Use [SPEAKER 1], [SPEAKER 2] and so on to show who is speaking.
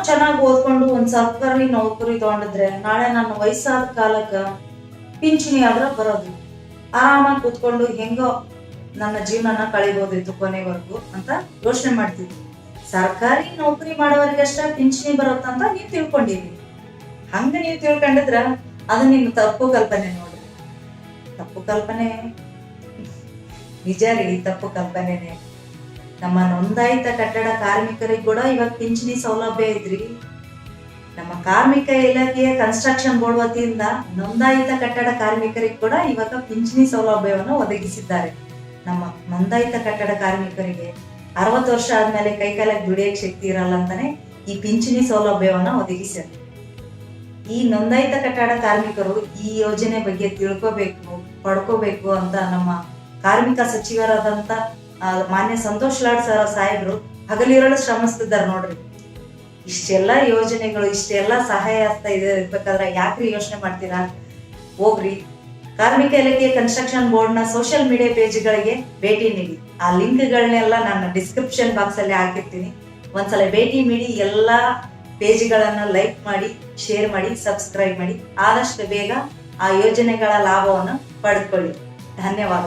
[SPEAKER 1] ಚೆನ್ನಾಗಿ ಓದ್ಕೊಂಡು ಒಂದ್ ಸರ್ಕಾರಿ ನೌಕರಿ ತಗೊಂಡಿದ್ರೆ ನಾಳೆ ನನ್ನ ವಯಸ್ಸಾದ ಕಾಲಕ್ಕ ಪಿಂಚಣಿ ಆದ್ರ ಬರೋದು, ಆರಾಮಾಗಿ ಕೂತ್ಕೊಂಡು ಹೆಂಗೋ ನನ್ನ ಜೀವನನ ಕಳಿಬೋದಿತ್ತು ಕೊನೆವರೆಗೂ ಅಂತ ಯೋಚನೆ ಮಾಡ್ತಿದ್ವಿ. ಸರ್ಕಾರಿ ನೌಕರಿ ಮಾಡೋರಿಗಷ್ಟ ಪಿಂಚಣಿ ಬರುತ್ತಂತ ನೀವ್ ತಿಳ್ಕೊಂಡಿರಿ. ಹಂಗ ನೀವ್ ತಿಳ್ಕೊಂಡಿದ್ರ ಅದು ನಿಮ್ ತಪ್ಪು ಕಲ್ಪನೆ ನೋಡ್ರಿ. ತಪ್ಪು ಕಲ್ಪನೆ, ನಿಜ ರೀ, ತಪ್ಪು ಕಲ್ಪನೆನೆ. ನಮ್ಮ ನೋಂದಾಯಿತ ಕಟ್ಟಡ ಕಾರ್ಮಿಕರಿಗೆ ಕೂಡ ಇವಾಗ ಪಿಂಚಣಿ ಸೌಲಭ್ಯ ಇದ್ರಿ. ನಮ್ಮ ಕಾರ್ಮಿಕ ಇಲಾಖೆಯ ಕನ್ಸ್ಟ್ರಕ್ಷನ್ ಬೋರ್ಡ್ ವತಿಯಿಂದ ನೋಂದಾಯಿತ ಕಟ್ಟಡ ಕಾರ್ಮಿಕರಿಗೆ ಕೂಡ ಇವಾಗ ಪಿಂಚಣಿ ಸೌಲಭ್ಯವನ್ನು ಒದಗಿಸಿದ್ದಾರೆ. ನಮ್ಮ ನೋಂದಾಯಿತ ಕಟ್ಟಡ ಕಾರ್ಮಿಕರಿಗೆ 60 ವರ್ಷ ಆದ್ಮೇಲೆ ಕೈಕಾಲಕ್ಕೆ ದುಡಿಯಕ್ ಶಕ್ತಿ ಇರಲ್ಲ ಅಂತಾನೆ ಈ ಪಿಂಚಣಿ ಸೌಲಭ್ಯವನ್ನ ಒದಗಿಸ್ಯಾರ. ಈ ನೋಂದಾಯಿತ ಕಟ್ಟಡ ಕಾರ್ಮಿಕರು ಈ ಯೋಜನೆ ಬಗ್ಗೆ ತಿಳ್ಕೋಬೇಕು, ಪಡ್ಕೋಬೇಕು ಅಂತ ನಮ್ಮ ಕಾರ್ಮಿಕ ಸಚಿವರಾದಂತ ಮಾನ್ಯ ಸಂತೋಷ್ ಲಾಡ್ ಸಾಹೇಬ್ರು ಹಗಲಿರಲು ಶ್ರಮಿಸ್ತಿದ್ದಾರೆ ನೋಡ್ರಿ. ಇಷ್ಟೆಲ್ಲಾ ಯೋಜನೆಗಳು, ಇಷ್ಟೆಲ್ಲಾ ಸಹಾಯ ಹಸ್ತ ಇರ್ಬೇಕಾದ್ರೆ ಯಾಕ್ರಿ ಯೋಚನೆ ಮಾಡ್ತೀರಾ? ಹೋಗ್ರಿ, ಕಾರ್ಮಿಕ ಇಲಾಖೆ ಕನ್ಸ್ಟ್ರಕ್ಷನ್ ಬೋರ್ಡ್ ನ ಸೋಷಿಯಲ್ ಮೀಡಿಯಾ ಪೇಜ್ಗಳಿಗೆ ಭೇಟಿ ನೀಡಿ. ಆ ಲಿಂಕ್ಗಳನ್ನೆಲ್ಲ ನಾನು ಡಿಸ್ಕ್ರಿಪ್ಷನ್ ಬಾಕ್ಸ್ ಅಲ್ಲಿ ಹಾಕಿರ್ತೀನಿ. ಒಂದ್ಸಲ ಭೇಟಿ ನೀಡಿ, ಎಲ್ಲಾ ಪೇಜ್ಗಳನ್ನ ಲೈಕ್ ಮಾಡಿ, ಶೇರ್ ಮಾಡಿ, ಸಬ್ಸ್ಕ್ರೈಬ್ ಮಾಡಿ. ಆದಷ್ಟು ಬೇಗ ಆ ಯೋಜನೆಗಳ ಲಾಭವನ್ನು ಪಡೆದುಕೊಳ್ಳಿ. ಧನ್ಯವಾದ.